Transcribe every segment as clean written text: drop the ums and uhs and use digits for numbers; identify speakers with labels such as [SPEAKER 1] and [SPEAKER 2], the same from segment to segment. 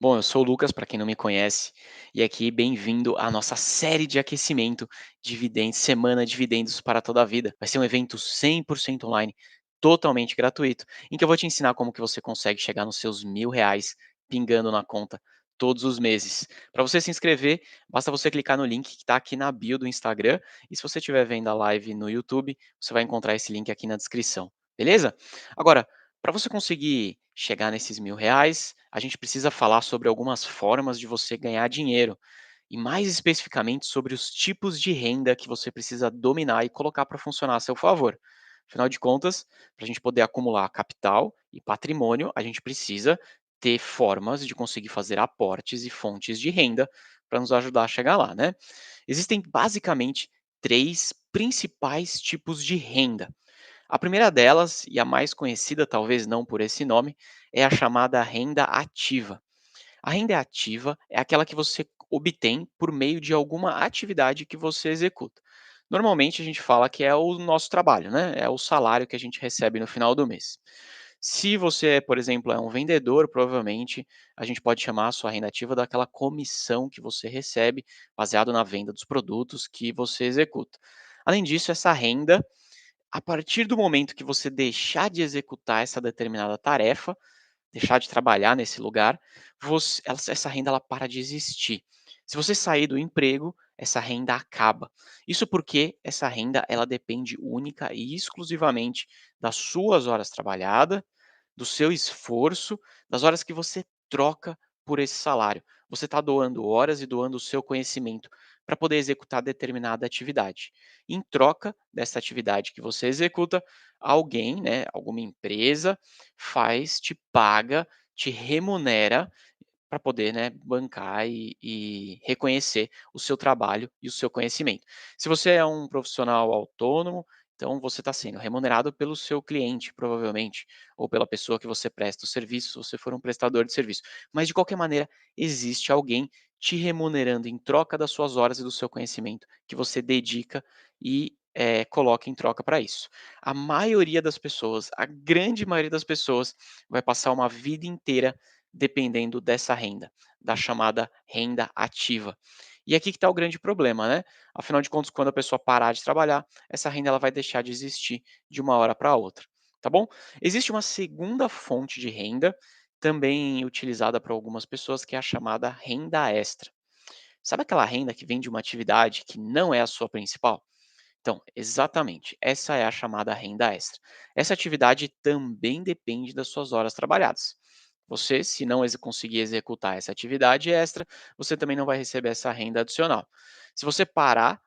[SPEAKER 1] Bom, eu sou o Lucas, para quem não me conhece, e aqui bem-vindo à nossa série de aquecimento Dividendos, Semana Dividendos para toda a vida. Vai ser um evento 100% online, totalmente gratuito, em que eu vou te ensinar como que você consegue chegar nos seus R$ 1.000 pingando na conta todos os meses. Para você se inscrever, basta você clicar no link que está aqui na bio do Instagram, e se você estiver vendo a live no YouTube, você vai encontrar esse link aqui na descrição, beleza? Agora, para você conseguir chegar nesses R$ 1.000, a gente precisa falar sobre algumas formas de você ganhar dinheiro, e mais especificamente sobre os tipos de renda que você precisa dominar e colocar para funcionar a seu favor. Afinal de contas, para a gente poder acumular capital e patrimônio, a gente precisa ter formas de conseguir fazer aportes e fontes de renda para nos ajudar a chegar lá, né? Existem basicamente três principais tipos de renda. A primeira delas, e a mais conhecida, talvez não por esse nome, é a chamada renda ativa. A renda ativa é aquela que você obtém por meio de alguma atividade que você executa. Normalmente a gente fala que é o nosso trabalho, né? É o salário que a gente recebe no final do mês. Se você, por exemplo, é um vendedor, provavelmente a gente pode chamar a sua renda ativa daquela comissão que você recebe baseado na venda dos produtos que você executa. Além disso, essa renda, a partir do momento que você deixar de executar essa determinada tarefa, deixar de trabalhar nesse lugar, essa renda ela para de existir. Se você sair do emprego, essa renda acaba. Isso porque essa renda ela depende única e exclusivamente das suas horas trabalhadas, do seu esforço, das horas que você troca por esse salário. Você está doando horas e doando o seu conhecimento para poder executar determinada atividade. Em troca dessa atividade que você executa, alguém, né, alguma empresa, te paga, te remunera para poder, né, bancar e reconhecer o seu trabalho e o seu conhecimento. Se você é um profissional autônomo, então você está sendo remunerado pelo seu cliente, provavelmente, ou pela pessoa que você presta o serviço, se você for um prestador de serviço. Mas de qualquer maneira, existe alguém te remunerando em troca das suas horas e do seu conhecimento que você dedica e coloca em troca para isso. A maioria das pessoas, a grande maioria das pessoas, vai passar uma vida inteira dependendo dessa renda, da chamada renda ativa. E aqui que está o grande problema, né? Afinal de contas, quando a pessoa parar de trabalhar, essa renda ela vai deixar de existir de uma hora para outra, tá bom? Existe uma segunda fonte de renda, também utilizada por algumas pessoas, que é a chamada renda extra. Sabe aquela renda que vem de uma atividade que não é a sua principal? Então, exatamente, essa é a chamada renda extra. Essa atividade também depende das suas horas trabalhadas. Você, se não conseguir executar essa atividade extra, você também não vai receber essa renda adicional. Se você parar,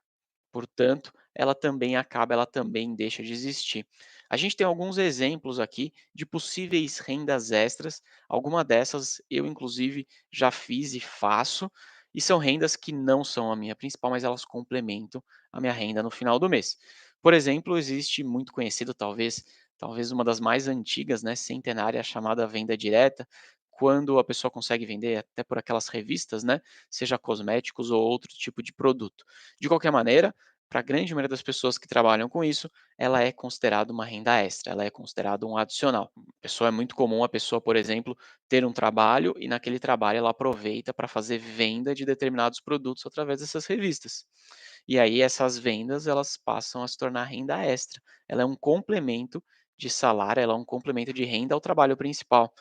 [SPEAKER 1] portanto, ela também acaba, ela também deixa de existir. A gente tem alguns exemplos aqui de possíveis rendas extras. Alguma dessas eu, inclusive, já fiz e faço, e são rendas que não são a minha principal, mas elas complementam a minha renda no final do mês. Por exemplo, existe muito conhecido, talvez uma das mais antigas, né, centenária, chamada venda direta, quando a pessoa consegue vender até por aquelas revistas, né, seja cosméticos ou outro tipo de produto. De qualquer maneira, para a grande maioria das pessoas que trabalham com isso, ela é considerada uma renda extra, ela é considerada um adicional. É muito comum a pessoa, por exemplo, ter um trabalho e naquele trabalho ela aproveita para fazer venda de determinados produtos através dessas revistas. E aí essas vendas elas passam a se tornar renda extra. Ela é um complemento de salário, ela é um complemento de renda ao trabalho principal.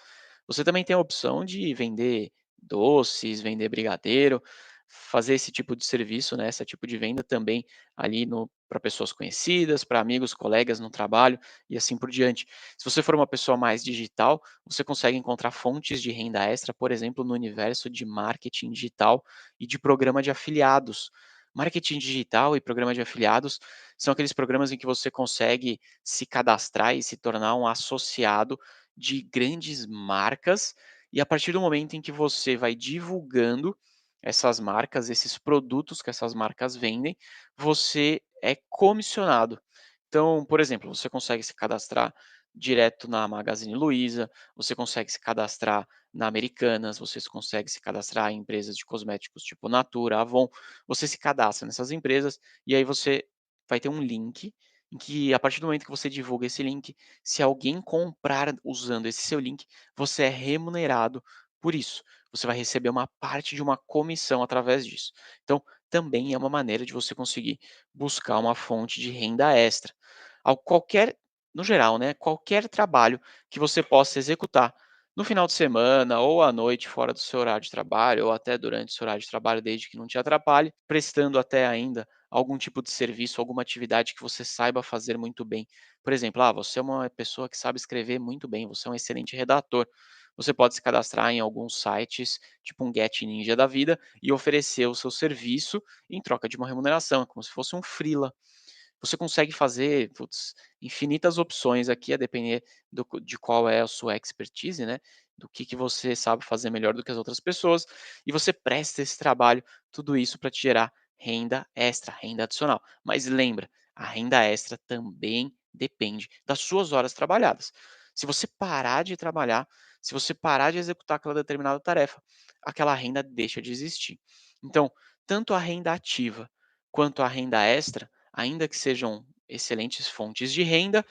[SPEAKER 1] Você também tem a opção de vender doces, vender brigadeiro, fazer esse tipo de serviço, né, esse tipo de venda também ali para pessoas conhecidas, para amigos, colegas no trabalho e assim por diante. Se você for uma pessoa mais digital, você consegue encontrar fontes de renda extra, por exemplo, no universo de marketing digital e de programa de afiliados. Marketing digital e programa de afiliados são aqueles programas em que você consegue se cadastrar e se tornar um associado de grandes marcas, e a partir do momento em que você vai divulgando essas marcas, esses produtos que essas marcas vendem, você é comissionado. Então, por exemplo, você consegue se cadastrar direto na Magazine Luiza, você consegue se cadastrar na Americanas, você consegue se cadastrar em empresas de cosméticos tipo Natura, Avon, você se cadastra nessas empresas e aí você vai ter um link em que a partir do momento que você divulga esse link, se alguém comprar usando esse seu link, você é remunerado por isso. Você vai receber uma parte de uma comissão através disso. Então, também é uma maneira de você conseguir buscar uma fonte de renda extra. Ao qualquer no geral, né, qualquer trabalho que você possa executar no final de semana ou à noite fora do seu horário de trabalho, ou até durante o seu horário de trabalho, desde que não te atrapalhe, prestando até ainda algum tipo de serviço, alguma atividade que você saiba fazer muito bem. Por exemplo, você é uma pessoa que sabe escrever muito bem, você é um excelente redator. Você pode se cadastrar em alguns sites, tipo um Get Ninja da vida, e oferecer o seu serviço em troca de uma remuneração, é como se fosse um freela. Você consegue fazer, infinitas opções aqui, a depender de qual é a sua expertise, né, do que você sabe fazer melhor do que as outras pessoas, e você presta esse trabalho, tudo isso para te gerar renda extra, renda adicional. Mas lembra, a renda extra também depende das suas horas trabalhadas. Se você parar de trabalhar, se você parar de executar aquela determinada tarefa, aquela renda deixa de existir. Então, tanto a renda ativa quanto a renda extra, ainda que sejam excelentes fontes de renda,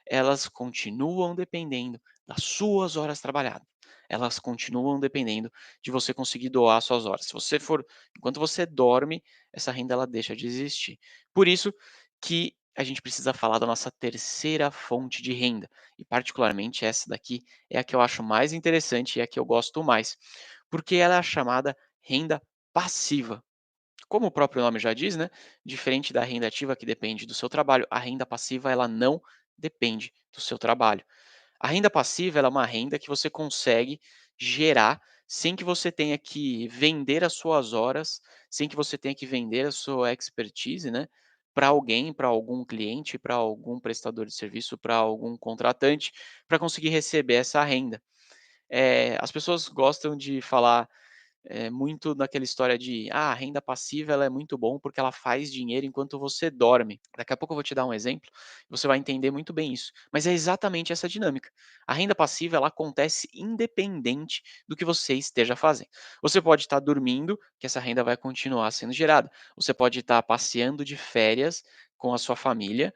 [SPEAKER 1] elas continuam dependendo das suas horas trabalhadas. Elas continuam dependendo de você conseguir doar suas horas. Se você for enquanto você dorme, essa renda ela deixa de existir. Por isso que a gente precisa falar da nossa terceira fonte de renda, e particularmente essa daqui é a que eu acho mais interessante e a que eu gosto mais, porque ela é a chamada renda passiva. Como o próprio nome já diz, né, diferente da renda ativa que depende do seu trabalho, a renda passiva ela não depende do seu trabalho. A renda passiva ela é uma renda que você consegue gerar sem que você tenha que vender as suas horas, sem que você tenha que vender a sua expertise, né, para alguém, para algum cliente, para algum prestador de serviço, para algum contratante, para conseguir receber essa renda. As pessoas gostam de falar muito naquela história de: "Ah, a renda passiva ela é muito bom porque ela faz dinheiro enquanto você dorme". Daqui a pouco eu vou te dar um exemplo, você vai entender muito bem isso, mas é exatamente essa dinâmica. A renda passiva ela acontece independente do que você esteja fazendo. Você pode estar dormindo, que essa renda vai continuar sendo gerada. Você pode estar passeando de férias com a sua família,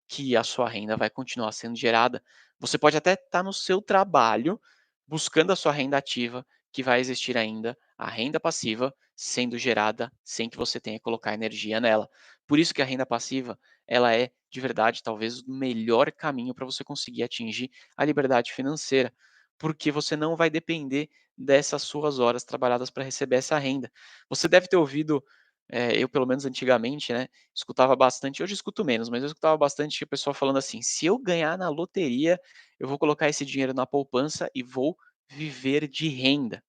[SPEAKER 1] que a sua renda vai continuar sendo gerada. Você pode até estar no seu trabalho, buscando a sua renda ativa, que vai existir ainda a renda passiva sendo gerada sem que você tenha que colocar energia nela. Por isso que a renda passiva, ela é de verdade talvez o melhor caminho para você conseguir atingir a liberdade financeira, porque você não vai depender dessas suas horas trabalhadas para receber essa renda. Você deve ter ouvido, eu pelo menos antigamente, né, escutava bastante, hoje eu escuto menos, mas eu escutava bastante o pessoal falando assim: "Se eu ganhar na loteria, eu vou colocar esse dinheiro na poupança e vou viver de renda".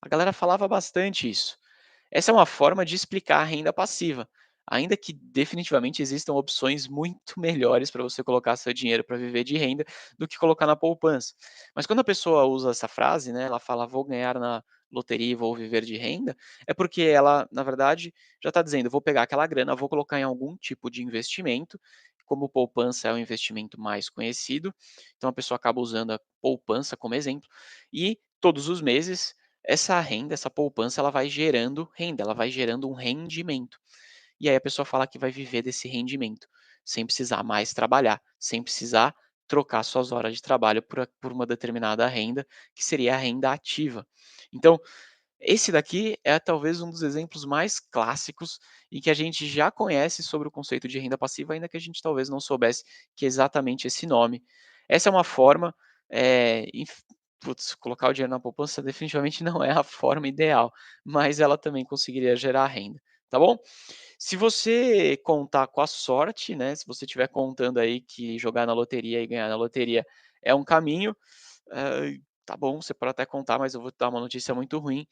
[SPEAKER 1] A galera falava bastante isso. Essa é uma forma de explicar a renda passiva, ainda que definitivamente existam opções muito melhores para você colocar seu dinheiro para viver de renda do que colocar na poupança. Mas quando a pessoa usa essa frase, né, ela fala: "Vou ganhar na loteria e vou viver de renda", é porque ela, na verdade, já está dizendo: "Vou pegar aquela grana, vou colocar em algum tipo de investimento", como poupança é o investimento mais conhecido, então a pessoa acaba usando a poupança como exemplo, e todos os meses essa renda, essa poupança, ela vai gerando renda, ela vai gerando um rendimento. E aí a pessoa fala que vai viver desse rendimento, sem precisar mais trabalhar, sem precisar trocar suas horas de trabalho por uma determinada renda, que seria a renda ativa. Então, esse daqui é talvez um dos exemplos mais clássicos e que a gente já conhece sobre o conceito de renda passiva, ainda que a gente talvez não soubesse que é exatamente esse nome. Essa é uma forma, colocar o dinheiro na poupança definitivamente não é a forma ideal, mas ela também conseguiria gerar renda, tá bom? Se você contar com a sorte, né, se você estiver contando aí que jogar na loteria e ganhar na loteria é um caminho, tá bom, você pode até contar, mas eu vou te dar uma notícia muito ruim,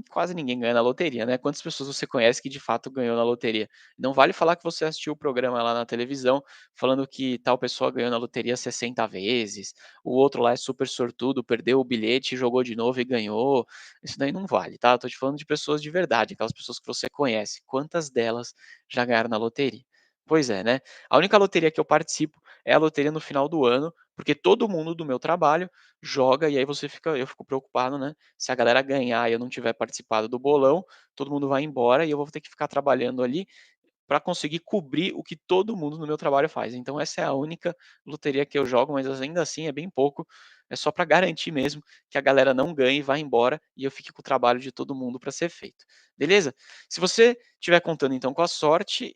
[SPEAKER 1] quase ninguém ganha na loteria, né. Quantas pessoas você conhece que de fato ganhou na loteria? Não vale falar que você assistiu o programa lá na televisão, falando que tal pessoa ganhou na loteria 60 vezes, o outro lá é super sortudo, perdeu o bilhete, jogou de novo e ganhou. Isso daí não vale, tá. Eu tô te falando de pessoas de verdade, aquelas pessoas que você conhece. Quantas delas já ganharam na loteria? Pois é, né. A única loteria que eu participo é a loteria no final do ano, porque todo mundo do meu trabalho joga e aí eu fico preocupado, né, se a galera ganhar e eu não tiver participado do bolão, todo mundo vai embora e eu vou ter que ficar trabalhando ali para conseguir cobrir o que todo mundo no meu trabalho faz. Então essa é a única loteria que eu jogo, mas ainda assim é bem pouco, é só para garantir mesmo que a galera não ganhe e vá embora e eu fique com o trabalho de todo mundo para ser feito, beleza? Se você estiver contando então com a sorte,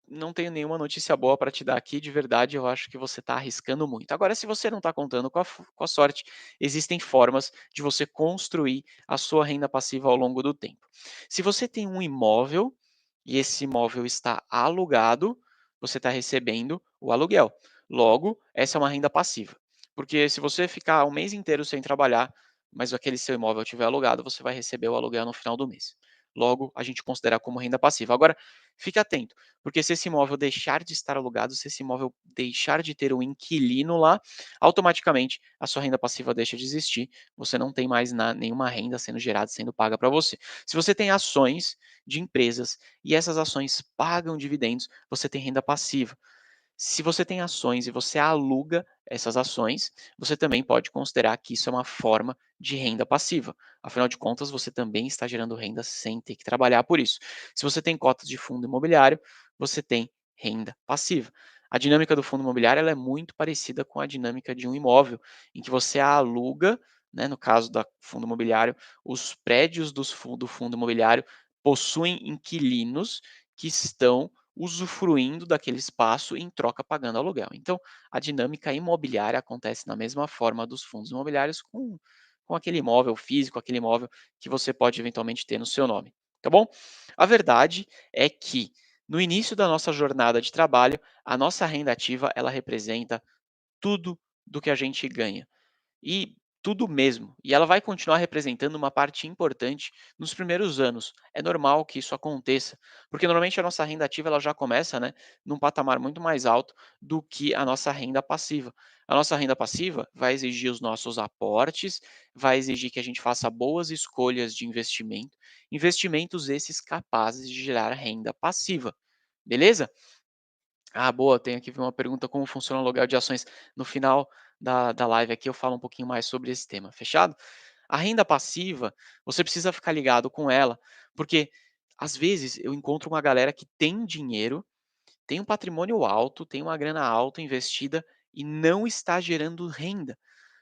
[SPEAKER 1] não tenho nenhuma notícia boa para te dar aqui, de verdade, eu acho que você está arriscando muito. Agora, se você não está contando com a sorte, existem formas de você construir a sua renda passiva ao longo do tempo. Se você tem um imóvel e esse imóvel está alugado, você está recebendo o aluguel. Logo, essa é uma renda passiva. Porque se você ficar um mês inteiro sem trabalhar, mas aquele seu imóvel estiver alugado, você vai receber o aluguel no final do mês. Logo, a gente considera como renda passiva. Agora, fique atento, porque se esse imóvel deixar de estar alugado, se esse imóvel deixar de ter um inquilino lá, automaticamente a sua renda passiva deixa de existir, você não tem mais nenhuma renda sendo gerada, sendo paga para você. Se você tem ações de empresas e essas ações pagam dividendos, você tem renda passiva. Se você tem ações e você aluga essas ações, você também pode considerar que isso é uma forma de renda passiva. Afinal de contas, você também está gerando renda sem ter que trabalhar por isso. Se você tem cotas de fundo imobiliário, você tem renda passiva. A dinâmica do fundo imobiliário ela é muito parecida com a dinâmica de um imóvel, em que você aluga, né, no caso do fundo imobiliário, os prédios do fundo imobiliário possuem inquilinos que estão usufruindo daquele espaço e em troca pagando aluguel. Então, a dinâmica imobiliária acontece da mesma forma dos fundos imobiliários com aquele imóvel físico, aquele imóvel que você pode eventualmente ter no seu nome, tá bom? A verdade é que no início da nossa jornada de trabalho, a nossa renda ativa ela representa tudo do que a gente ganha. E tudo mesmo. E ela vai continuar representando uma parte importante nos primeiros anos. É normal que isso aconteça, porque normalmente a nossa renda ativa ela já começa, né, num patamar muito mais alto do que a nossa renda passiva. A nossa renda passiva vai exigir os nossos aportes, vai exigir que a gente faça boas escolhas de investimento, investimentos esses capazes de gerar renda passiva. Beleza? Ah, boa, tenho aqui uma pergunta, como funciona o aluguel de ações. No final da live aqui eu falo um pouquinho mais sobre esse tema, fechado? A renda passiva, você precisa ficar ligado com ela, porque às vezes eu encontro uma galera que tem dinheiro, tem um patrimônio alto, tem uma grana alta investida e não está gerando renda.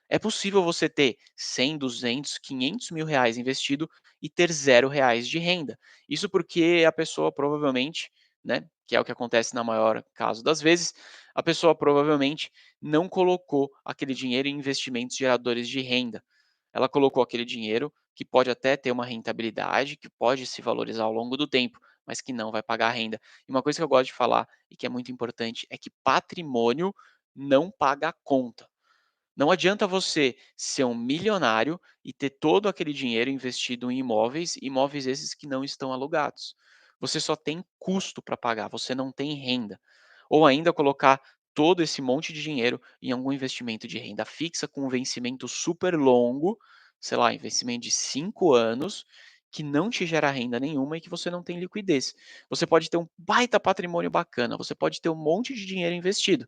[SPEAKER 1] É possível você ter 100, 200, 500 mil reais investido e ter R$ 0 de renda. Isso porque a pessoa provavelmente, né, que é o que acontece na maior caso das vezes, a pessoa provavelmente não colocou aquele dinheiro em investimentos geradores de renda. Ela colocou aquele dinheiro que pode até ter uma rentabilidade, que pode se valorizar ao longo do tempo, mas que não vai pagar renda. E uma coisa que eu gosto de falar e que é muito importante é que patrimônio não paga a conta. Não adianta você ser um milionário e ter todo aquele dinheiro investido em imóveis, imóveis esses que não estão alugados. Você só tem custo para pagar, você não tem renda. Ou ainda colocar todo esse monte de dinheiro em algum investimento de renda fixa com um vencimento super longo, sei lá, investimento de 5 anos, que não te gera renda nenhuma e que você não tem liquidez. Você pode ter um baita patrimônio bacana, você pode ter um monte de dinheiro investido,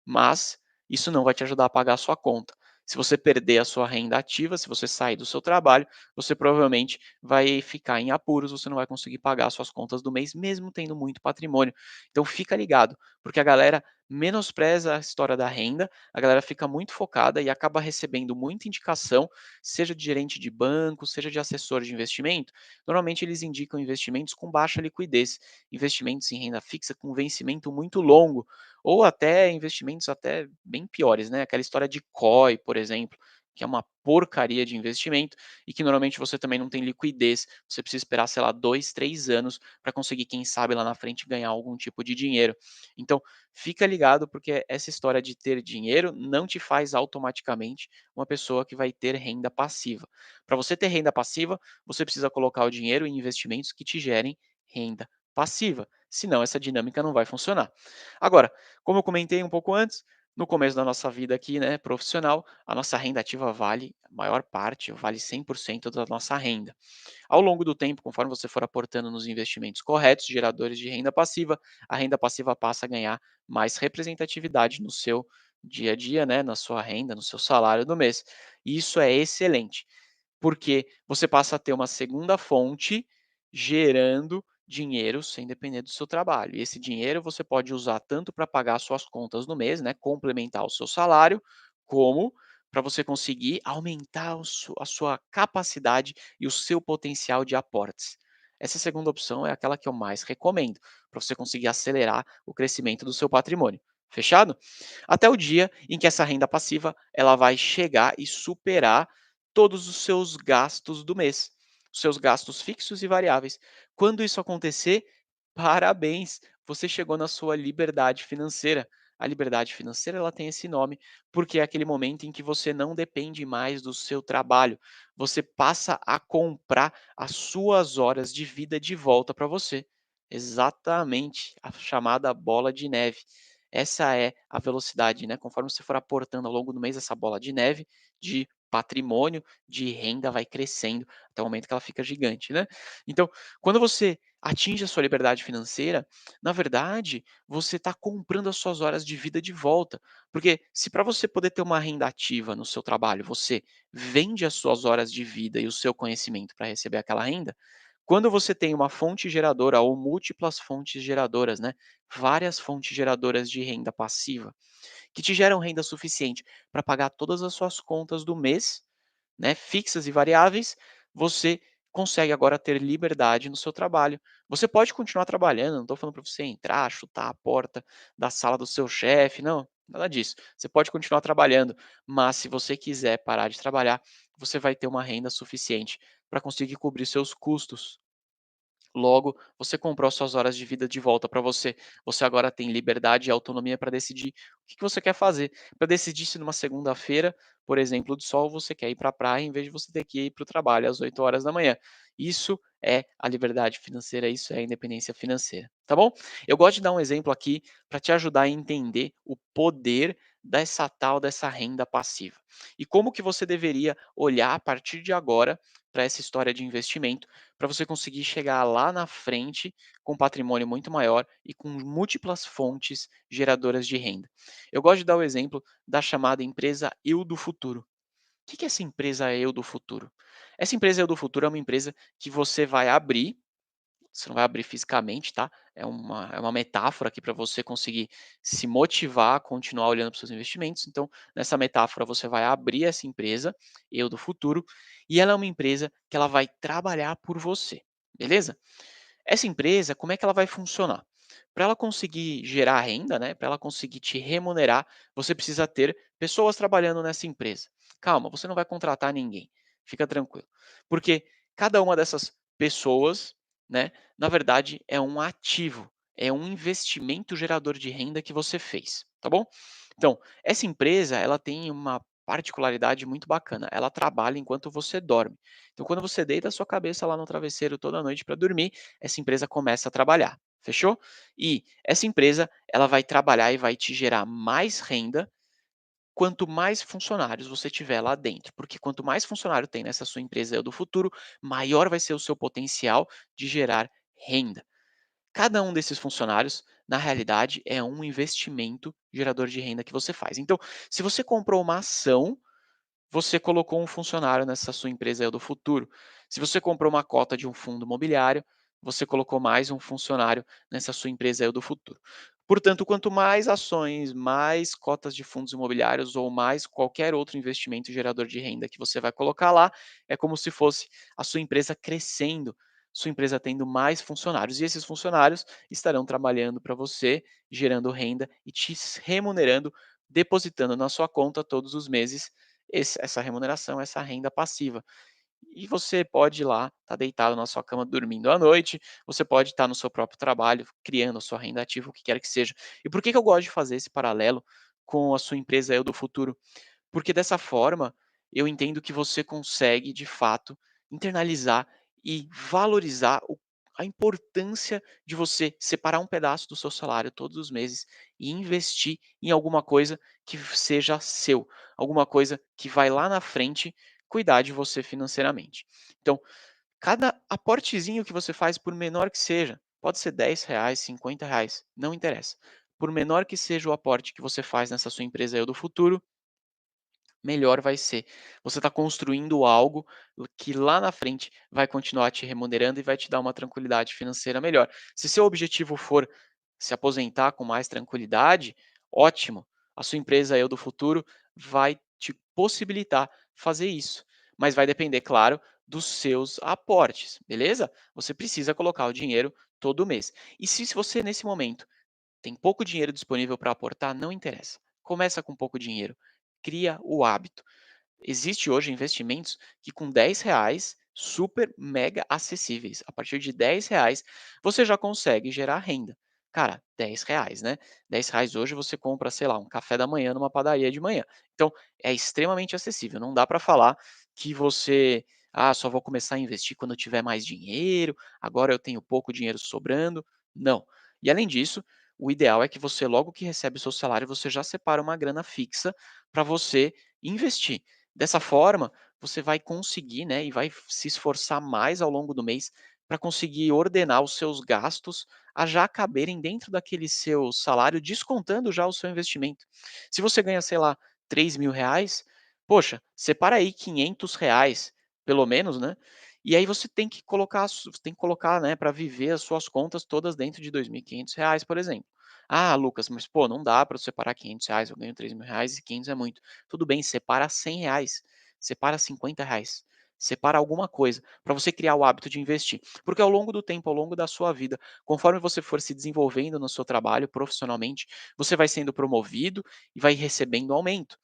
[SPEAKER 1] mas isso não vai te ajudar a pagar a sua conta. Se você perder a sua renda ativa, se você sair do seu trabalho, você provavelmente vai ficar em apuros, você não vai conseguir pagar as suas contas do mês, mesmo tendo muito patrimônio. Então fica ligado, porque a galera menospreza a história da renda, a galera fica muito focada e acaba recebendo muita indicação, seja de gerente de banco, seja de assessor de investimento. Normalmente eles indicam investimentos com baixa liquidez, investimentos em renda fixa com vencimento muito longo, ou até investimentos até bem piores, né, aquela história de COI, por exemplo, que é uma porcaria de investimento e que normalmente você também não tem liquidez, você precisa esperar, sei lá, 2, 3 anos para conseguir, quem sabe, lá na frente ganhar algum tipo de dinheiro. Então, fica ligado, porque essa história de ter dinheiro não te faz automaticamente uma pessoa que vai ter renda passiva. Para você ter renda passiva, você precisa colocar o dinheiro em investimentos que te gerem renda passiva, senão essa dinâmica não vai funcionar. Agora, como eu comentei um pouco antes, no começo da nossa vida aqui, né, profissional, a nossa renda ativa vale a maior parte, vale 100% da nossa renda. Ao longo do tempo, conforme você for aportando nos investimentos corretos, geradores de renda passiva, a renda passiva passa a ganhar mais representatividade no seu dia a dia, né, na sua renda, no seu salário do mês. E isso é excelente, porque você passa a ter uma segunda fonte gerando dinheiro sem depender do seu trabalho. E esse dinheiro você pode usar tanto para pagar suas contas no mês, né, complementar o seu salário, como para você conseguir aumentar a sua capacidade e o seu potencial de aportes. Essa segunda opção é aquela que eu mais recomendo, para você conseguir acelerar o crescimento do seu patrimônio. Fechado? Até o dia em que essa renda passiva ela vai chegar e superar todos os seus gastos do mês, os seus gastos fixos e variáveis. Quando isso acontecer, parabéns, você chegou na sua liberdade financeira. A liberdade financeira ela tem esse nome porque é aquele momento em que você não depende mais do seu trabalho. Você passa a comprar as suas horas de vida de volta para você. Exatamente, a chamada bola de neve. Essa é a velocidade, né? Conforme você for aportando ao longo do mês essa bola de neve de patrimônio, de renda vai crescendo até o momento que ela fica gigante, né? Então, quando você atinge a sua liberdade financeira, na verdade, você está comprando as suas horas de vida de volta. Porque se para você poder ter uma renda ativa no seu trabalho, você vende as suas horas de vida e o seu conhecimento para receber aquela renda, quando você tem uma fonte geradora ou múltiplas fontes geradoras, né, várias fontes geradoras de renda passiva, que te geram renda suficiente para pagar todas as suas contas do mês, né, fixas e variáveis, você consegue agora ter liberdade no seu trabalho. Você pode continuar trabalhando, não estou falando para você entrar, chutar a porta da sala do seu chefe, não, nada disso. Você pode continuar trabalhando, mas se você quiser parar de trabalhar, você vai ter uma renda suficiente para conseguir cobrir seus custos. Logo, você comprou suas horas de vida de volta para você. Você agora tem liberdade e autonomia para decidir o que você quer fazer. Para decidir se numa segunda-feira, por exemplo, de sol, você quer ir para a praia em vez de você ter que ir para o trabalho às 8 horas da manhã. Isso é a liberdade financeira, isso é a independência financeira, tá bom? Eu gosto de dar um exemplo aqui para te ajudar a entender o poder dessa renda passiva. E como que você deveria olhar a partir de agora para essa história de investimento para você conseguir chegar lá na frente com um patrimônio muito maior e com múltiplas fontes geradoras de renda. Eu gosto de dar o exemplo da chamada empresa Eu do Futuro. O que é essa empresa Eu do Futuro? Essa empresa Eu do Futuro é uma empresa que você vai abrir, você não vai abrir fisicamente, tá? É uma metáfora aqui para você conseguir se motivar a continuar olhando para os seus investimentos. Então, nessa metáfora, você vai abrir essa empresa, Eu do Futuro, e ela é uma empresa que ela vai trabalhar por você, beleza? Essa empresa, como é que ela vai funcionar? Para ela conseguir gerar renda, né, para ela conseguir te remunerar, você precisa ter pessoas trabalhando nessa empresa. Calma, você não vai contratar ninguém, fica tranquilo. Porque cada uma dessas pessoas, né, na verdade é um ativo, é um investimento gerador de renda que você fez, tá bom? Então, essa empresa, ela tem uma particularidade muito bacana, ela trabalha enquanto você dorme. Então, quando você deita a sua cabeça lá no travesseiro toda noite para dormir, essa empresa começa a trabalhar, fechou? E essa empresa, ela vai trabalhar e vai te gerar mais renda quanto mais funcionários você tiver lá dentro, porque quanto mais funcionário tem nessa sua empresa do futuro, maior vai ser o seu potencial de gerar renda. Cada um desses funcionários, na realidade, é um investimento gerador de renda que você faz. Então, se você comprou uma ação, você colocou um funcionário nessa sua empresa aí do futuro. Se você comprou uma cota de um fundo imobiliário, você colocou mais um funcionário nessa sua empresa aí do futuro. Portanto, quanto mais ações, mais cotas de fundos imobiliários ou mais qualquer outro investimento gerador de renda que você vai colocar lá, é como se fosse a sua empresa crescendo, sua empresa tendo mais funcionários. E esses funcionários estarão trabalhando para você, gerando renda e te remunerando, depositando na sua conta todos os meses essa remuneração, essa renda passiva. E você pode ir lá, estar deitado na sua cama dormindo à noite, você pode estar no seu próprio trabalho, criando a sua renda ativa, o que quer que seja. E por que eu gosto de fazer esse paralelo com a sua empresa Eu do Futuro? Porque dessa forma, eu entendo que você consegue, de fato, internalizar e valorizar a importância de você separar um pedaço do seu salário todos os meses e investir em alguma coisa que seja seu, alguma coisa que vai lá na frente cuidar de você financeiramente. Então, cada aportezinho que você faz, por menor que seja, pode ser R$ 10, R$ 50, não interessa. Por menor que seja o aporte que você faz nessa sua empresa Eu do Futuro, melhor vai ser. Você está construindo algo que lá na frente vai continuar te remunerando e vai te dar uma tranquilidade financeira melhor. Se seu objetivo for se aposentar com mais tranquilidade, ótimo. A sua empresa Eu do Futuro vai te possibilitar fazer isso. Mas vai depender, claro, dos seus aportes, beleza? Você precisa colocar o dinheiro todo mês. E se você nesse momento tem pouco dinheiro disponível para aportar, não interessa. Começa com pouco dinheiro. Cria o hábito. Existe hoje investimentos que com R$ 10 super mega acessíveis. A partir de R$ 10 você já consegue gerar renda. Cara, R$ 10, né? R$ 10 hoje você compra, sei lá, um café da manhã numa padaria de manhã. Então, é extremamente acessível. Não dá para falar que você, só vou começar a investir quando eu tiver mais dinheiro, agora eu tenho pouco dinheiro sobrando. Não. E além disso, o ideal é que você, logo que recebe o seu salário, você já separa uma grana fixa para você investir. Dessa forma, você vai conseguir, né, e vai se esforçar mais ao longo do mês para conseguir ordenar os seus gastos a já caberem dentro daquele seu salário, descontando já o seu investimento. Se você ganha, sei lá, R$ 3.000, poxa, separa aí R$ 500, pelo menos, né? E aí você tem que colocar, né, para viver as suas contas todas dentro de R$ 2.500, por exemplo. Ah, Lucas, mas pô, não dá para eu separar R$ 500, eu ganho R$ 3.000 e 500 é muito. Tudo bem, separa R$ 100, separa R$ 50, separa alguma coisa, para você criar o hábito de investir. Porque ao longo do tempo, ao longo da sua vida, conforme você for se desenvolvendo no seu trabalho profissionalmente, você vai sendo promovido e vai recebendo aumento.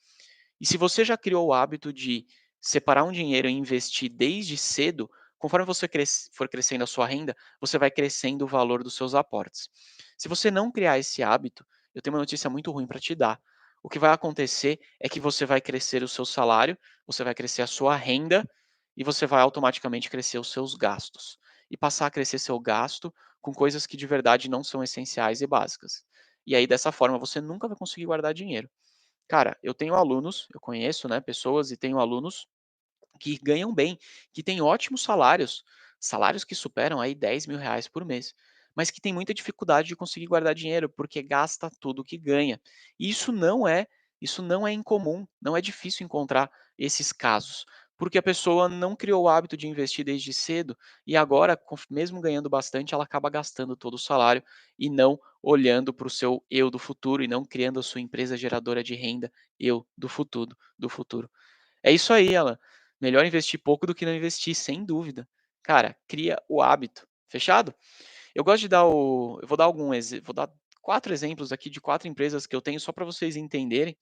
[SPEAKER 1] E se você já criou o hábito de separar um dinheiro e investir desde cedo, conforme você for crescendo a sua renda, você vai crescendo o valor dos seus aportes. Se você não criar esse hábito, eu tenho uma notícia muito ruim para te dar. O que vai acontecer é que você vai crescer o seu salário, você vai crescer a sua renda e você vai automaticamente crescer os seus gastos. E passar a crescer seu gasto com coisas que de verdade não são essenciais e básicas. E aí, dessa forma, você nunca vai conseguir guardar dinheiro. Cara, eu tenho alunos, eu conheço, né, pessoas e tenho alunos que ganham bem, que têm ótimos salários, salários que superam aí R$ 10.000 por mês, mas que têm muita dificuldade de conseguir guardar dinheiro, porque gasta tudo que ganha. E isso não é incomum, não é difícil encontrar esses casos, porque a pessoa não criou o hábito de investir desde cedo e agora, mesmo ganhando bastante, ela acaba gastando todo o salário e não olhando para o seu eu do futuro e não criando a sua empresa geradora de renda, eu do futuro. É isso aí, Alan. Melhor investir pouco do que não investir, sem dúvida. Cara, cria o hábito. Fechado? Eu vou dar vou dar 4 exemplos aqui de 4 empresas que eu tenho só para vocês entenderem.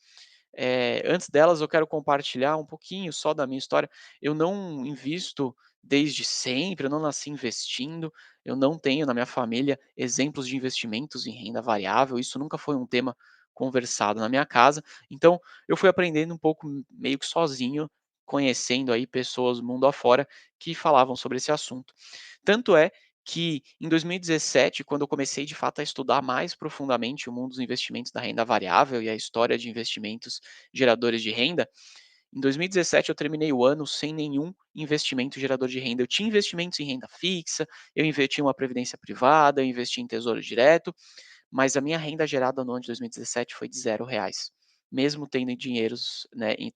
[SPEAKER 1] Antes delas, eu quero compartilhar um pouquinho só da minha história. Eu não invisto desde sempre, eu não nasci investindo, eu não tenho na minha família exemplos de investimentos em renda variável, isso nunca foi um tema conversado na minha casa. Então, eu fui aprendendo um pouco meio que sozinho, conhecendo aí pessoas mundo afora que falavam sobre esse assunto. Tanto é que em 2017, quando eu comecei de fato a estudar mais profundamente o mundo dos investimentos da renda variável e a história de investimentos geradores de renda, em 2017 eu terminei o ano sem nenhum investimento gerador de renda. Eu tinha investimentos em renda fixa, eu investi em uma previdência privada, eu investi em tesouro direto, mas a minha renda gerada no ano de 2017 foi de R$ 0, mesmo tendo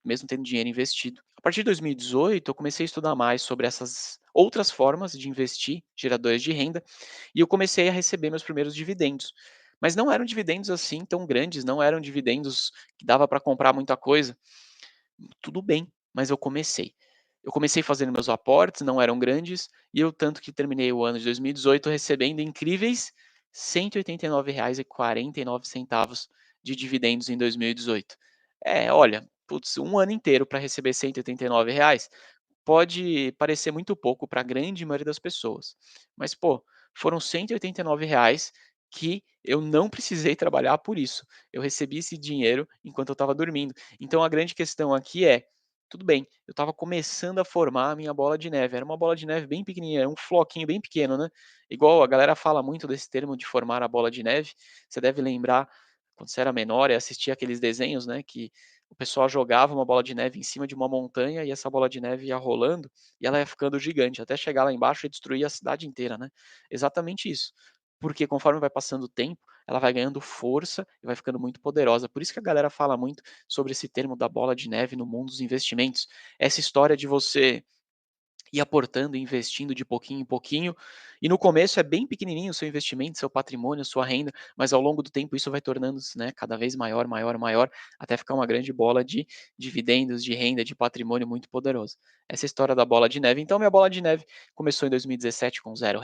[SPEAKER 1] mesmo tendo dinheiro investido. A partir de 2018, eu comecei a estudar mais sobre essas outras formas de investir, geradores de renda, e eu comecei a receber meus primeiros dividendos. Mas não eram dividendos assim tão grandes, não eram dividendos que dava para comprar muita coisa. Tudo bem, mas eu comecei. Eu comecei fazendo meus aportes, não eram grandes, e eu tanto que terminei o ano de 2018 recebendo incríveis R$ 189,49 de dividendos em 2018. Olha, putz, um ano inteiro para receber R$ 189 pode parecer muito pouco para a grande maioria das pessoas, mas pô, foram R$ 189 que eu não precisei trabalhar por isso. Eu recebi esse dinheiro enquanto eu estava dormindo. Então a grande questão aqui é, tudo bem, eu estava começando a formar a minha bola de neve, era uma bola de neve bem pequenininha, era um floquinho bem pequeno, né, igual a galera fala muito desse termo de formar a bola de neve, você deve lembrar quando você era menor e assistia aqueles desenhos, né, que o pessoal jogava uma bola de neve em cima de uma montanha e essa bola de neve ia rolando e ela ia ficando gigante, até chegar lá embaixo e destruir a cidade inteira, né. Exatamente isso. Porque conforme vai passando o tempo, ela vai ganhando força e vai ficando muito poderosa. Por isso que a galera fala muito sobre esse termo da bola de neve no mundo dos investimentos. Essa história de você ir aportando e investindo de pouquinho em pouquinho. E no começo é bem pequenininho o seu investimento, seu patrimônio, sua renda, mas ao longo do tempo isso vai tornando-se, né, cada vez maior, maior, maior, até ficar uma grande bola de dividendos, de renda, de patrimônio muito poderoso. Essa é a história da bola de neve. Então minha bola de neve começou em 2017 com R$ 0,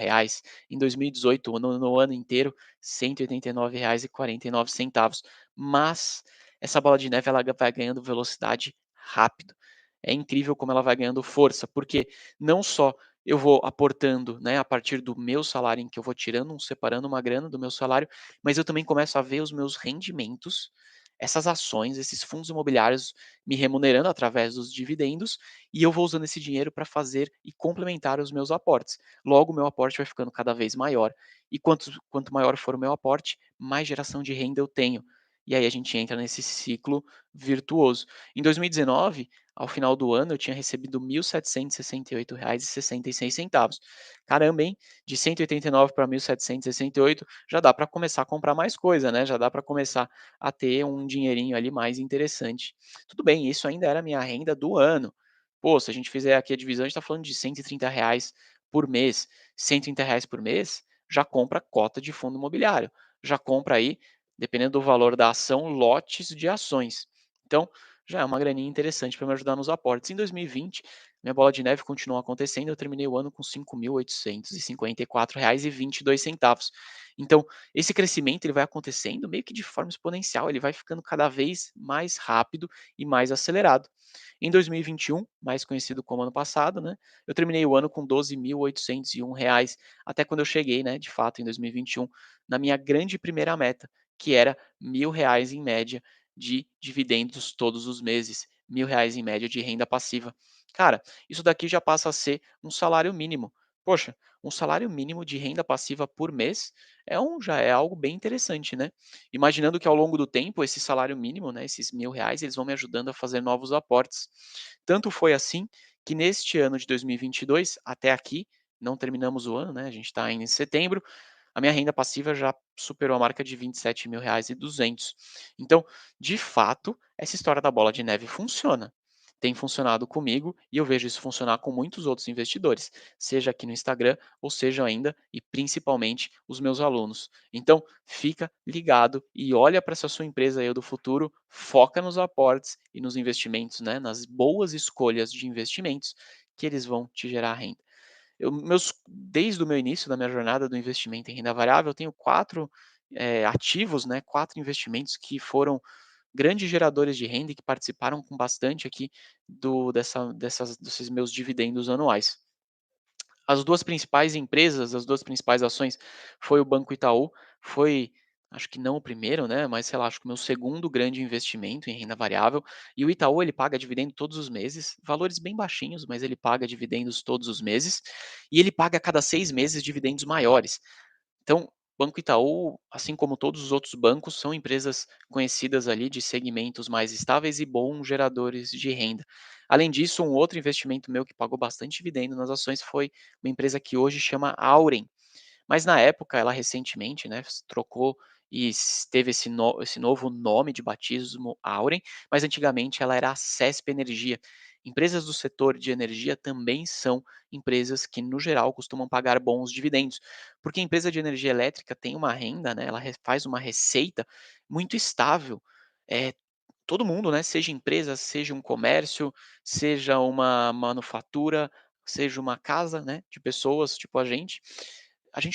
[SPEAKER 1] em 2018, no ano inteiro, R$ 189,49. Mas essa bola de neve ela vai ganhando velocidade rápido. É incrível como ela vai ganhando força, porque não só eu vou aportando, né, a partir do meu salário, em que eu vou tirando, separando uma grana do meu salário, mas eu também começo a ver os meus rendimentos, essas ações, esses fundos imobiliários me remunerando através dos dividendos, e eu vou usando esse dinheiro para fazer e complementar os meus aportes. Logo, o meu aporte vai ficando cada vez maior. E quanto maior for o meu aporte, mais geração de renda eu tenho. E aí a gente entra nesse ciclo virtuoso. Em 2019, ao final do ano, eu tinha recebido R$ 1.768,66. Caramba, hein? De 189 para 1.768, já dá para começar a comprar mais coisa, né? Já dá para começar a ter um dinheirinho ali mais interessante. Tudo bem, isso ainda era a minha renda do ano. Pô, se a gente fizer aqui a divisão, a gente está falando de R$ 130 por mês. R$ 130 por mês já compra cota de fundo imobiliário. Já compra aí, dependendo do valor da ação, lotes de ações. Então, já é uma graninha interessante para me ajudar nos aportes. Em 2020, minha bola de neve continuou acontecendo, eu terminei o ano com R$ 5.854,22. Então, esse crescimento ele vai acontecendo meio que de forma exponencial, ele vai ficando cada vez mais rápido e mais acelerado. Em 2021, mais conhecido como ano passado, né, eu terminei o ano com R$ 12.801, até quando eu cheguei, né, de fato, em 2021, na minha grande primeira meta, que era R$ 1.000 em média de dividendos todos os meses, R$ 1.000 em média de renda passiva. Cara, isso daqui já passa a ser um salário mínimo. Poxa, um salário mínimo de renda passiva por mês já é algo bem interessante, né? Imaginando que ao longo do tempo, esse salário mínimo, né, esses R$ 1.000, eles vão me ajudando a fazer novos aportes. Tanto foi assim que neste ano de 2022, até aqui, não terminamos o ano, né? A gente está ainda em setembro, a minha renda passiva já superou a marca de R$ 27.200. Então, de fato, essa história da bola de neve funciona. Tem funcionado comigo e eu vejo isso funcionar com muitos outros investidores, seja aqui no Instagram ou seja ainda e principalmente os meus alunos. Então, fica ligado e olha para essa sua empresa aí do futuro, foca nos aportes e nos investimentos, né, nas boas escolhas de investimentos que eles vão te gerar renda. Desde o meu início da minha jornada do investimento em renda variável, eu tenho 4 ativos, né, 4 investimentos que foram grandes geradores de renda e que participaram com bastante aqui desses meus dividendos anuais. As 2 principais empresas, as 2 principais ações foi o Banco Itaú, foi acho que não o primeiro, né, mas sei lá, acho que o meu segundo grande investimento em renda variável, e o Itaú ele paga dividendo todos os meses, valores bem baixinhos, mas ele paga dividendos todos os meses, e ele paga a cada 6 meses dividendos maiores. Então, Banco Itaú, assim como todos os outros bancos, são empresas conhecidas ali de segmentos mais estáveis e bons geradores de renda. Além disso, um outro investimento meu que pagou bastante dividendo nas ações foi uma empresa que hoje chama Auren. Mas na época, ela recentemente, né, trocou e teve esse novo nome de batismo, Auren, mas antigamente ela era a Cesp Energia. Empresas do setor de energia também são empresas que, no geral, costumam pagar bons dividendos, porque a empresa de energia elétrica tem uma renda, né, ela faz uma receita muito estável. É, todo mundo, né, seja empresa, seja um comércio, seja uma manufatura, seja uma casa, né, de pessoas, tipo a gente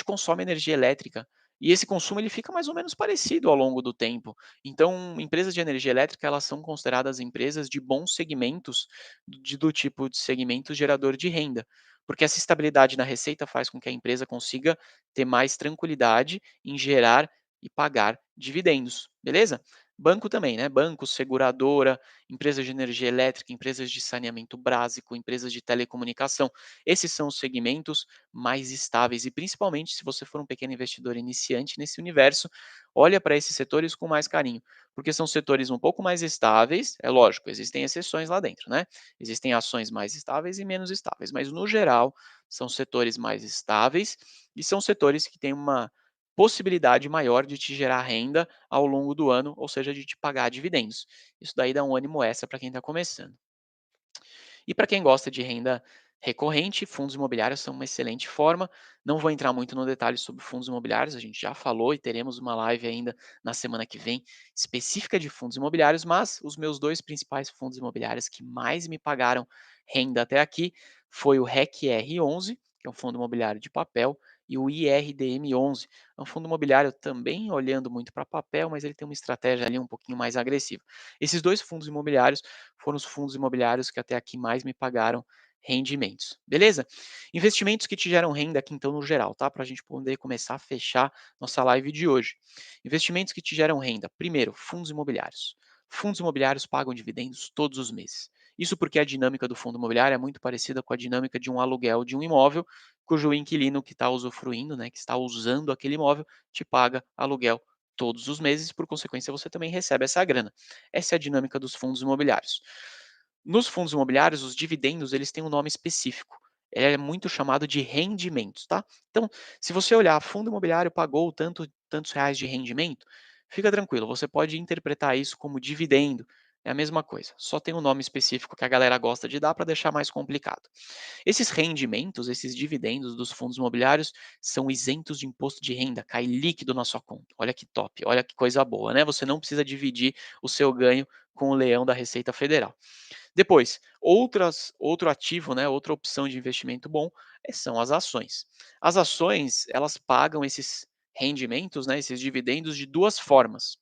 [SPEAKER 1] consome energia elétrica. E esse consumo ele fica mais ou menos parecido ao longo do tempo. Então, empresas de energia elétrica, elas são consideradas empresas de bons segmentos, do tipo de segmento gerador de renda, porque essa estabilidade na receita faz com que a empresa consiga ter mais tranquilidade em gerar e pagar dividendos, beleza? Banco também, né? Banco, seguradora, empresas de energia elétrica, empresas de saneamento básico, empresas de telecomunicação. Esses são os segmentos mais estáveis e principalmente se você for um pequeno investidor iniciante nesse universo, olha para esses setores com mais carinho, porque são setores um pouco mais estáveis, é lógico, existem exceções lá dentro, né? Existem ações mais estáveis e menos estáveis, mas no geral são setores mais estáveis e são setores que têm uma possibilidade maior de te gerar renda ao longo do ano, ou seja, de te pagar dividendos. Isso daí dá um ânimo extra para quem está começando. E para quem gosta de renda Recorrente, fundos imobiliários são uma excelente forma. Não vou entrar muito no detalhe sobre fundos imobiliários, a gente já falou e teremos uma live ainda na semana que vem específica de fundos imobiliários, mas os meus dois principais fundos imobiliários que mais me pagaram renda até aqui foi o REC-R11, que é um fundo imobiliário de papel, e o IRDM11. É um fundo imobiliário também olhando muito para papel, mas ele tem uma estratégia ali um pouquinho mais agressiva. Esses dois fundos imobiliários foram os fundos imobiliários que até aqui mais me pagaram rendimentos, beleza? Investimentos que te geram renda aqui então no geral, tá? Para a gente poder começar a fechar nossa live de hoje. Investimentos que te geram renda. Primeiro, fundos imobiliários. Fundos imobiliários pagam dividendos todos os meses. Isso porque a dinâmica do fundo imobiliário é muito parecida com a dinâmica de um aluguel de um imóvel, cujo inquilino que está usufruindo, né, que está usando aquele imóvel, te paga aluguel todos os meses, por consequência você também recebe essa grana. Essa é a dinâmica dos fundos imobiliários. Nos fundos imobiliários, os dividendos, eles têm um nome específico. É muito chamado de rendimentos, tá? Então, se você olhar, fundo imobiliário pagou tantos reais de rendimento, fica tranquilo, você pode interpretar isso como dividendo. É a mesma coisa, só tem um nome específico que a galera gosta de dar para deixar mais complicado. Esses rendimentos, esses dividendos dos fundos imobiliários são isentos de imposto de renda, cai líquido na sua conta. Olha que top, olha que coisa boa, né? Você não precisa dividir o seu ganho com o leão da Receita Federal. Depois, outro ativo, né, outra opção de investimento bom, são as ações. As ações, elas pagam esses rendimentos, né, esses dividendos de 2 formas.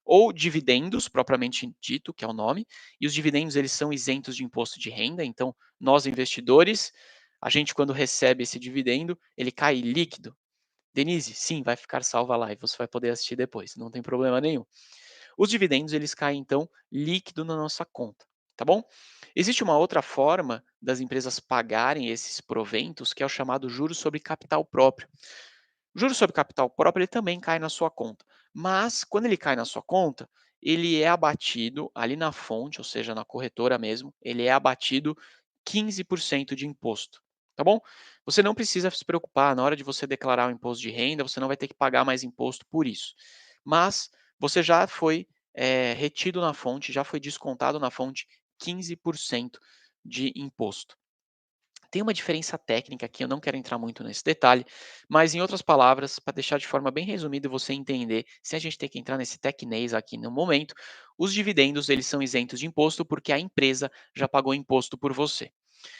[SPEAKER 1] Ou dividendos, propriamente dito, que é o nome, e os dividendos eles são isentos de imposto de renda, então nós investidores, a gente quando recebe esse dividendo, ele cai líquido. Denise, sim, vai ficar salva a live, você vai poder assistir depois, não tem problema nenhum. Os dividendos eles caem então líquido na nossa conta, tá bom? Existe uma outra forma das empresas pagarem esses proventos, que é o chamado juros sobre capital próprio. O juros sobre capital próprio ele também cai na sua conta, mas quando ele cai na sua conta, ele é abatido ali na fonte, ou seja, na corretora mesmo, ele é abatido 15% de imposto, tá bom? Você não precisa se preocupar na hora de você declarar o imposto de renda, você não vai ter que pagar mais imposto por isso. Mas você já foi retido na fonte, já foi descontado na fonte 15% de imposto. Tem uma diferença técnica aqui, eu não quero entrar muito nesse detalhe, mas em outras palavras, para deixar de forma bem resumida e você entender, sem a gente ter que entrar nesse tecnês aqui no momento, os dividendos eles são isentos de imposto porque a empresa já pagou imposto por você.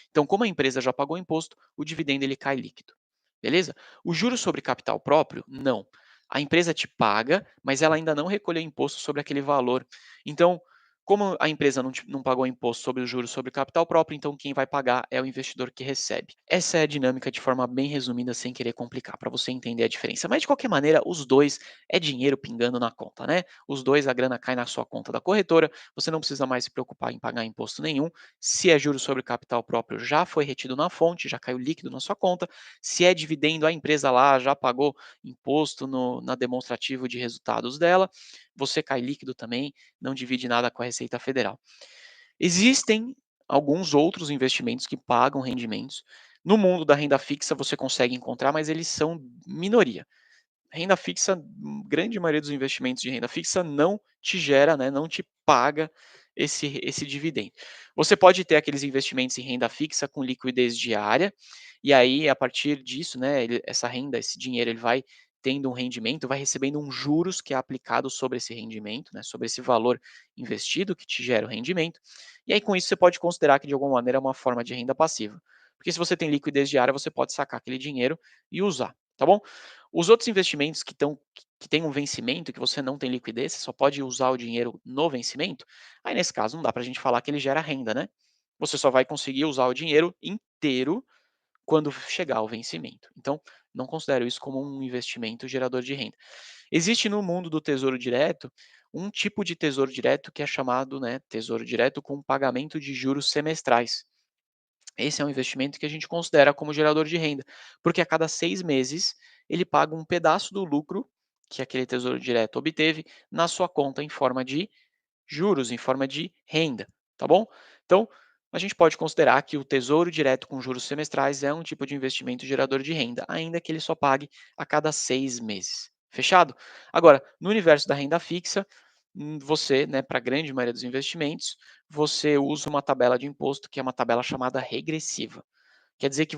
[SPEAKER 1] Então, como a empresa já pagou imposto, o dividendo ele cai líquido. Beleza? O juro sobre capital próprio, não. A empresa te paga, mas ela ainda não recolheu imposto sobre aquele valor. Então, como a empresa não pagou imposto sobre o juro sobre capital próprio, então quem vai pagar é o investidor que recebe. Essa é a dinâmica de forma bem resumida, sem querer complicar, para você entender a diferença. Mas de qualquer maneira, os dois é dinheiro pingando na conta, né? Os dois, a grana cai na sua conta da corretora, você não precisa mais se preocupar em pagar imposto nenhum. Se é juros sobre capital próprio, já foi retido na fonte, já caiu líquido na sua conta. Se é dividendo, a empresa lá já pagou imposto na demonstrativo de resultados dela. Você cai líquido também, não divide nada com a Receita Federal. Existem alguns outros investimentos que pagam rendimentos. No mundo da renda fixa você consegue encontrar, mas eles são minoria. Renda fixa, grande maioria dos investimentos de renda fixa não te gera, né, não te paga esse dividendo. Você pode ter aqueles investimentos em renda fixa com liquidez diária, e aí a partir disso, né, essa renda, esse dinheiro, ele vai tendo um rendimento, vai recebendo um juros que é aplicado sobre esse rendimento, né, sobre esse valor investido que te gera o rendimento, e aí com isso você pode considerar que de alguma maneira é uma forma de renda passiva. Porque se você tem liquidez diária, você pode sacar aquele dinheiro e usar, tá bom? Os outros investimentos que têm um vencimento, que você não tem liquidez, você só pode usar o dinheiro no vencimento, aí nesse caso não dá para a gente falar que ele gera renda, né? Você só vai conseguir usar o dinheiro inteiro quando chegar ao vencimento. Então, não considero isso como um investimento gerador de renda. Existe no mundo do tesouro direto um tipo de tesouro direto que é chamado, né, tesouro direto com pagamento de juros semestrais. Esse é um investimento que a gente considera como gerador de renda, porque a cada 6 meses ele paga um pedaço do lucro que aquele tesouro direto obteve na sua conta em forma de juros, em forma de renda, tá bom? Então, a gente pode considerar que o tesouro direto com juros semestrais é um tipo de investimento gerador de renda, ainda que ele só pague a cada 6 meses. Fechado? Agora, no universo da renda fixa, você, né, para a grande maioria dos investimentos, você usa uma tabela de imposto que é uma tabela chamada regressiva. Quer dizer que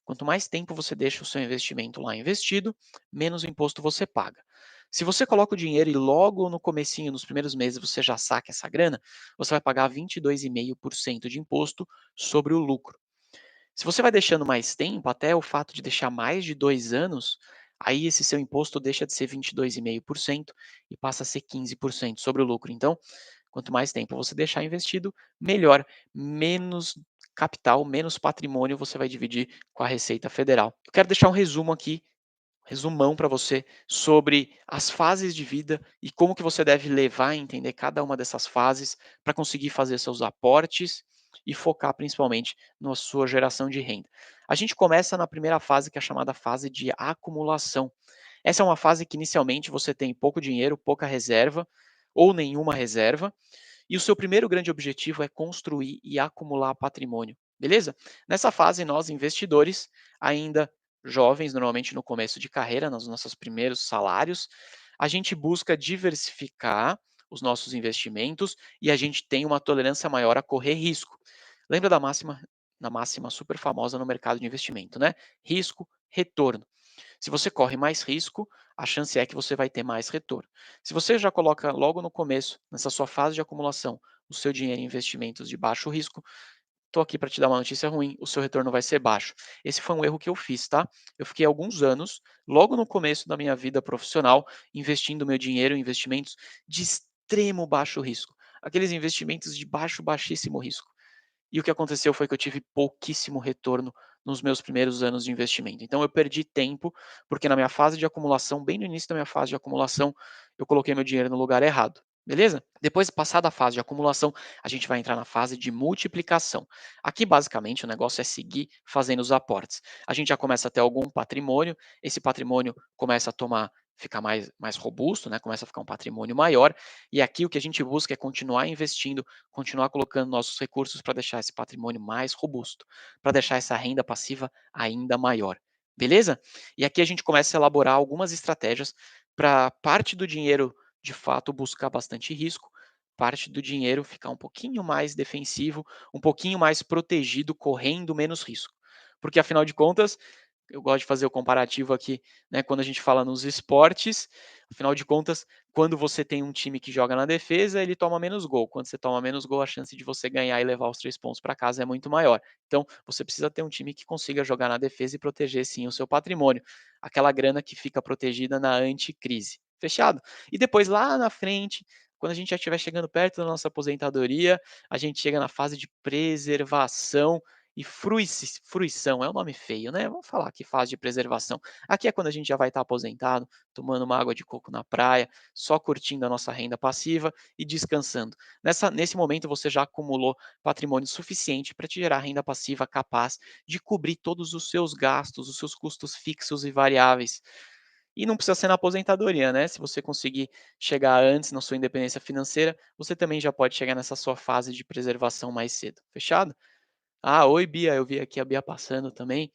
[SPEAKER 1] quanto mais tempo você deixa o seu investimento lá investido, menos imposto você paga. Se você coloca o dinheiro e logo no comecinho, nos primeiros meses, você já saca essa grana, você vai pagar 22,5% de imposto sobre o lucro. Se você vai deixando mais tempo, até o fato de deixar mais de 2 anos, aí esse seu imposto deixa de ser 22,5% e passa a ser 15% sobre o lucro. Então, quanto mais tempo você deixar investido, melhor. Menos capital, menos patrimônio você vai dividir com a Receita Federal. Eu quero deixar um resumo aqui, resumão para você sobre as fases de vida e como que você deve levar e entender cada uma dessas fases para conseguir fazer seus aportes e focar principalmente na sua geração de renda. A gente começa na primeira fase, que é a chamada fase de acumulação. Essa é uma fase que inicialmente você tem pouco dinheiro, pouca reserva ou nenhuma reserva, e o seu primeiro grande objetivo é construir e acumular patrimônio, beleza? Nessa fase, nós investidores, ainda jovens, normalmente no começo de carreira, nos nossos primeiros salários, a gente busca diversificar os nossos investimentos e a gente tem uma tolerância maior a correr risco. Lembra da máxima super famosa no mercado de investimento, né? Risco, retorno. Se você corre mais risco, a chance é que você vai ter mais retorno. Se você já coloca logo no começo, nessa sua fase de acumulação, o seu dinheiro em investimentos de baixo risco, estou aqui para te dar uma notícia ruim, o seu retorno vai ser baixo. Esse foi um erro que eu fiz, tá? Eu fiquei alguns anos, logo no começo da minha vida profissional, investindo meu dinheiro em investimentos de extremo baixo risco. Aqueles investimentos de baixíssimo risco. E o que aconteceu foi que eu tive pouquíssimo retorno nos meus primeiros anos de investimento. Então eu perdi tempo, porque na minha fase de acumulação, bem no início da minha fase de acumulação, eu coloquei meu dinheiro no lugar errado. Beleza? Depois, passada a fase de acumulação, a gente vai entrar na fase de multiplicação. Aqui, basicamente, o negócio é seguir fazendo os aportes. A gente já começa a ter algum patrimônio, esse patrimônio começa a ficar mais robusto, né? Começa a ficar um patrimônio maior, e aqui o que a gente busca é continuar investindo, continuar colocando nossos recursos para deixar esse patrimônio mais robusto, para deixar essa renda passiva ainda maior. Beleza? E aqui a gente começa a elaborar algumas estratégias para parte do dinheiro de fato buscar bastante risco, parte do dinheiro ficar um pouquinho mais defensivo, um pouquinho mais protegido, correndo menos risco. Porque afinal de contas, eu gosto de fazer o comparativo aqui, né, quando a gente fala nos esportes, afinal de contas, quando você tem um time que joga na defesa, ele toma menos gol. Quando você toma menos gol, a chance de você ganhar e levar os 3 pontos para casa é muito maior. Então, você precisa ter um time que consiga jogar na defesa e proteger sim o seu patrimônio, aquela grana que fica protegida na anticrise. Fechado? E depois lá na frente, quando a gente já estiver chegando perto da nossa aposentadoria, a gente chega na fase de preservação e fruição, é um nome feio, né, vamos falar que fase de preservação. Aqui é quando a gente já vai estar aposentado, tomando uma água de coco na praia, só curtindo a nossa renda passiva e descansando. Nesse momento você já acumulou patrimônio suficiente para te gerar renda passiva capaz de cobrir todos os seus gastos, os seus custos fixos e variáveis. E não precisa ser na aposentadoria, né, se você conseguir chegar antes na sua independência financeira, você também já pode chegar nessa sua fase de preservação mais cedo, fechado? Ah, oi Bia, eu vi aqui a Bia passando também.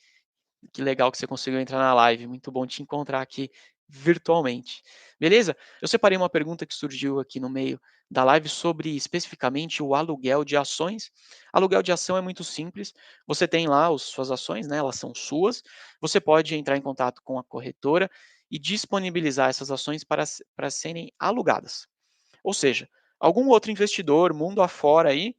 [SPEAKER 1] Que legal que você conseguiu entrar na live. Muito bom te encontrar aqui virtualmente. Beleza? Eu separei uma pergunta que surgiu aqui no meio da live sobre especificamente o aluguel de ações. Aluguel de ação é muito simples. Você tem lá as suas ações, né? Elas são suas. Você pode entrar em contato com a corretora e disponibilizar essas ações para serem alugadas. Ou seja, algum outro investidor, mundo afora aí,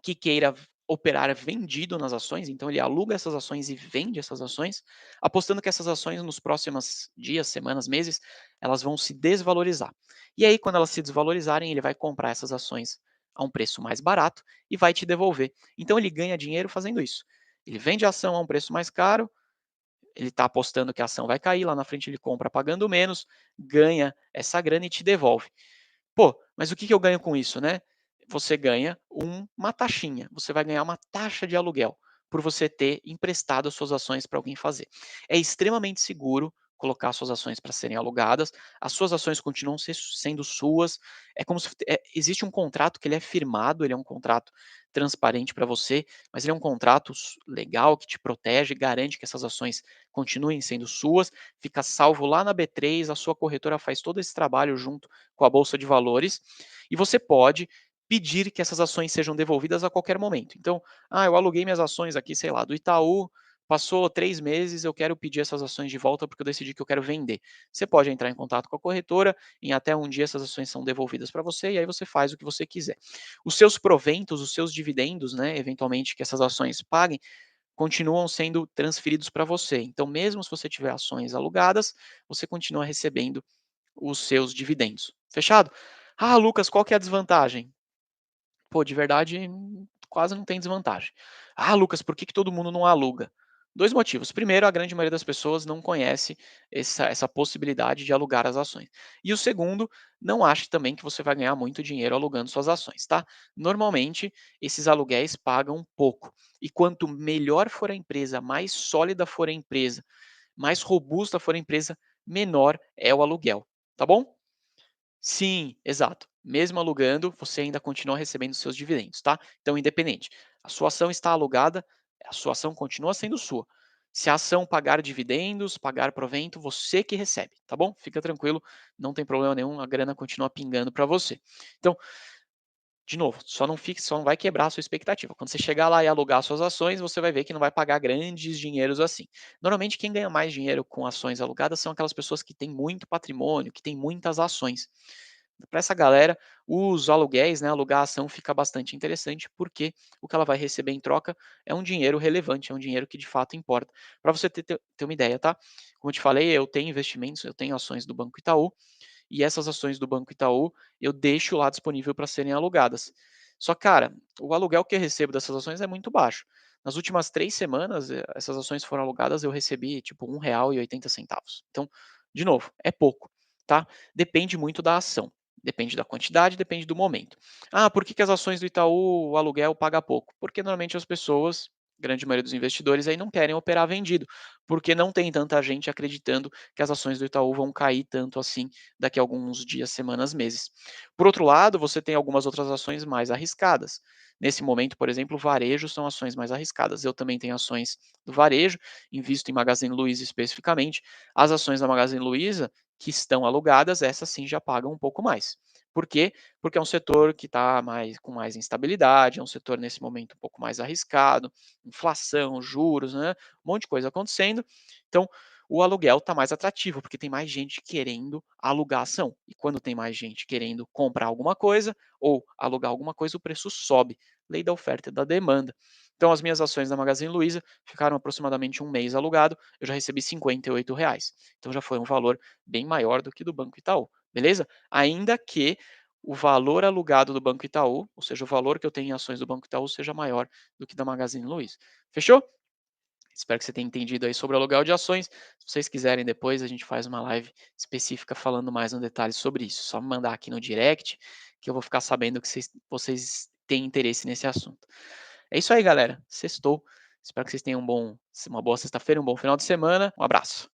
[SPEAKER 1] que queira operar vendido nas ações, então ele aluga essas ações e vende essas ações, apostando que essas ações nos próximos dias, semanas, meses, elas vão se desvalorizar. E aí, quando elas se desvalorizarem, ele vai comprar essas ações a um preço mais barato e vai te devolver. Então ele ganha dinheiro fazendo isso. Ele vende a ação a um preço mais caro, ele está apostando que a ação vai cair, lá na frente ele compra pagando menos, ganha essa grana e te devolve. Pô, mas o que que eu ganho com isso, né? Você ganha uma taxinha, você vai ganhar uma taxa de aluguel por você ter emprestado as suas ações para alguém fazer. É extremamente seguro colocar suas ações para serem alugadas, as suas ações continuam sendo suas, é como se existe um contrato que ele é firmado, ele é um contrato transparente para você, mas ele é um contrato legal que te protege, garante que essas ações continuem sendo suas, fica salvo lá na B3, a sua corretora faz todo esse trabalho junto com a bolsa de valores, e você pode pedir que essas ações sejam devolvidas a qualquer momento. Então, eu aluguei minhas ações aqui, sei lá, do Itaú, passou 3 meses, eu quero pedir essas ações de volta porque eu decidi que eu quero vender. Você pode entrar em contato com a corretora, em até um dia essas ações são devolvidas para você e aí você faz o que você quiser. Os seus proventos, os seus dividendos, né, eventualmente que essas ações paguem, continuam sendo transferidos para você. Então, mesmo se você tiver ações alugadas, você continua recebendo os seus dividendos. Fechado? Ah, Lucas, qual que é a desvantagem? Pô, de verdade, quase não tem desvantagem. Ah, Lucas, por que que todo mundo não aluga? 2 motivos. Primeiro, a grande maioria das pessoas não conhece essa possibilidade de alugar as ações. E o segundo, não ache também que você vai ganhar muito dinheiro alugando suas ações, tá? Normalmente, esses aluguéis pagam pouco. E quanto melhor for a empresa, mais sólida for a empresa, mais robusta for a empresa, menor é o aluguel, tá bom? Sim, exato. Mesmo alugando, você ainda continua recebendo seus dividendos, tá? Então, independente, a sua ação está alugada, a sua ação continua sendo sua. Se a ação pagar dividendos, pagar provento, você que recebe, tá bom? Fica tranquilo, não tem problema nenhum, a grana continua pingando para você. Então, de novo, só não vai quebrar a sua expectativa. Quando você chegar lá e alugar suas ações, você vai ver que não vai pagar grandes dinheiros assim. Normalmente, quem ganha mais dinheiro com ações alugadas são aquelas pessoas que têm muito patrimônio, que têm muitas ações. Para essa galera, os aluguéis, né, alugar a ação fica bastante interessante, porque o que ela vai receber em troca é um dinheiro relevante, é um dinheiro que de fato importa. Para você ter uma ideia, tá? Como eu te falei, eu tenho investimentos, eu tenho ações do Banco Itaú, e essas ações do Banco Itaú eu deixo lá disponível para serem alugadas. Só, cara, o aluguel que eu recebo dessas ações é muito baixo. Nas últimas 3 semanas, essas ações foram alugadas, eu recebi tipo R$ 1,80. Então, de novo, é pouco, tá? Depende muito da ação. Depende da quantidade, depende do momento. Ah, por que que as ações do Itaú, o aluguel paga pouco? Porque normalmente as pessoas, grande maioria dos investidores aí não querem operar vendido, porque não tem tanta gente acreditando que as ações do Itaú vão cair tanto assim daqui a alguns dias, semanas, meses. Por outro lado, você tem algumas outras ações mais arriscadas. Nesse momento, por exemplo, o varejo são ações mais arriscadas. Eu também tenho ações do varejo, invisto em Magazine Luiza especificamente. As ações da Magazine Luiza que estão alugadas, essas sim já pagam um pouco mais. Por quê? Porque é um setor que está com mais instabilidade, é um setor nesse momento um pouco mais arriscado, inflação, juros, né? Um monte de coisa acontecendo. Então, o aluguel está mais atrativo, porque tem mais gente querendo alugar ação. E quando tem mais gente querendo comprar alguma coisa ou alugar alguma coisa, o preço sobe. Lei da oferta e da demanda. Então, as minhas ações da Magazine Luiza ficaram aproximadamente um mês alugado, eu já recebi R$ 58. Então, já foi um valor bem maior do que do Banco Itaú, beleza? Ainda que o valor alugado do Banco Itaú, ou seja, o valor que eu tenho em ações do Banco Itaú, seja maior do que da Magazine Luiza. Fechou? Espero que você tenha entendido aí sobre o aluguel de ações. Se vocês quiserem depois, a gente faz uma live específica falando mais no detalhe sobre isso. Só me mandar aqui no direct, que eu vou ficar sabendo que vocês têm interesse nesse assunto. É isso aí, galera. Sextou. Espero que vocês tenham uma boa sexta-feira, um bom final de semana. Um abraço.